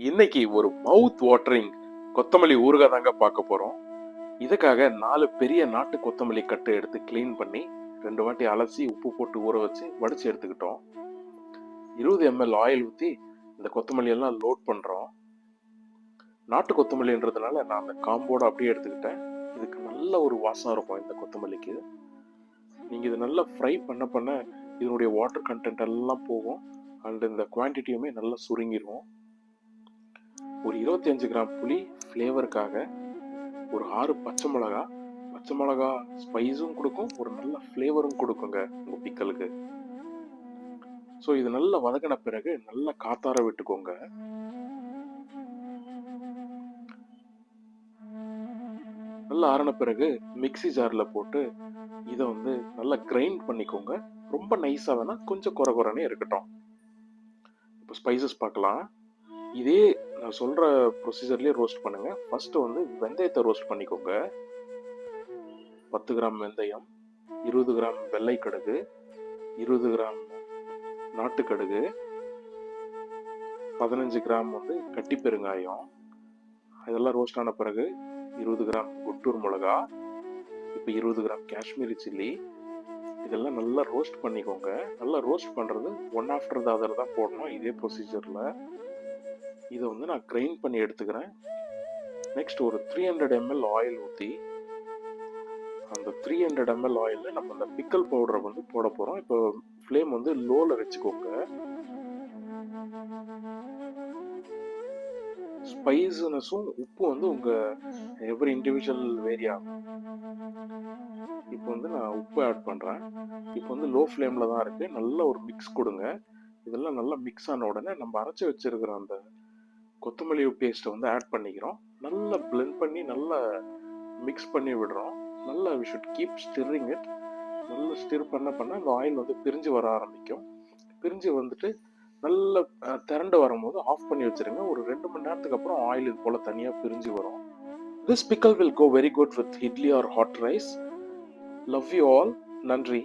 இன்னைக்கு ஒரு மவுத் வாட்டரிங் கொத்தமல்லி ஊறுகாய் தாங்க பார்க்க போறோம். இதுக்காக 4 பெரிய நாட்டு கொத்தமல்லி கட்டு எடுத்து கிளீன் பண்ணி 2 வாட்டி அலசி உப்பு போட்டு ஊற வச்சு வடிச்சு எடுத்துக்கிட்டோம். 20 ml ஆயில் ஊற்றி இந்த கொத்தமல்லி எல்லாம் லோட் பண்றோம். நாட்டு கொத்தமல்லின்றதுனால நான் அந்த காம்போட அப்படியே எடுத்துக்கிட்டேன். இதுக்கு நல்ல ஒரு வாசம் இருக்கும் இந்த கொத்தமல்லிக்கு. நீங்க இது நல்லா ஃப்ரை பண்ண இதனுடைய வாட்டர் கண்டென்ட் எல்லாம் போகும். அண்ட் இந்த குவான்டிட்டியுமே நல்லா சுருங்கிடும். ஒரு 25 கிராம் புளி ஃப்ளேவருக்காக, ஒரு 6 பச்சை மிளகா ஸ்பைஸும் கொடுக்கும், ஒரு நல்ல ஃப்ளேவரும் கொடுக்குங்க உங்கள் பிக்கலுக்கு. ஸோ இது நல்லா வதக்கின பிறகு நல்லா காத்தார விட்டுக்கோங்க. நல்லா ஆறின பிறகு மிக்சி ஜாரில் போட்டு இதை நல்லா கிரைண்ட் பண்ணிக்கோங்க. ரொம்ப நைஸாக வேணால் கொஞ்சம் குறைன்னு இருக்கட்டும். இப்போ ஸ்பைசஸ் பார்க்கலாம். இதே நான் சொல்கிற ப்ரொசீஜர்லேயே ரோஸ்ட் பண்ணுங்கள். ஃபஸ்ட்டு வெந்தயத்தை ரோஸ்ட் பண்ணிக்கோங்க. 10 கிராம் வெந்தயம், 20 கிராம் வெள்ளை கடுகு, 20 கிராம் நாட்டுக்கடுகு, 15 கிராம் கட்டி பெருங்காயம். இதெல்லாம் ரோஸ்ட் ஆன பிறகு 20 கிராம் குட்டூர் மிளகா, இப்போ 20 கிராம் காஷ்மீரி சில்லி. இதெல்லாம் நல்லா ரோஸ்ட் பண்ணிக்கோங்க. நல்லா ரோஸ்ட் பண்ணுறது ஒன் ஆஃப்டர் த அதர் தான் போடணும் இதே ப்ரொசீஜரில். இதை நான் கிரைண்ட் பண்ணி எடுத்துக்கிறேன். நெக்ஸ்ட் ஒரு 300 ml ஆயில் ஊற்றி அந்த 300 ml ஆயிலில் நம்ம அந்த பிக்கல் பவுடரை போட போகிறோம். இப்போ ஃப்ளேம் லோவில் வச்சுக்கோங்க. ஸ்பைஸ்னஸும் உப்பு உங்கள் எவ்ரி இண்டிவிஜுவல் வேரி ஆகும். இப்போ நான் உப்பு ஆட் பண்ணுறேன். இப்போ லோ ஃப்ளேமில் தான் இருக்குது. நல்ல ஒரு மிக்ஸ் கொடுங்க. இதெல்லாம் நல்லா மிக்ஸ் ஆன உடனே நம்ம அரைச்சி வச்சிருக்கிற அந்த கொத்தமல்லி பேஸ்ட்டை ஆட் பண்ணிக்கிறோம். நல்லா பிளெண்ட் பண்ணி நல்லா மிக்ஸ் பண்ணி விடுறோம். நல்லா we should keep stirring it. நல்லா ஸ்டிர் பண்ண அந்த ஆயில் பிரிஞ்சு வர ஆரம்பிக்கும். பிரிஞ்சு நல்லா திரண்டு வரும்போது ஆஃப் பண்ணி வச்சிருங்க. ஒரு 2 மணி நேரத்துக்கு அப்புறம் ஆயில் இது போல் தனியாக பிரிஞ்சு வரும். This pickle will go very good with idli or hot rice. Love you all. நன்றி.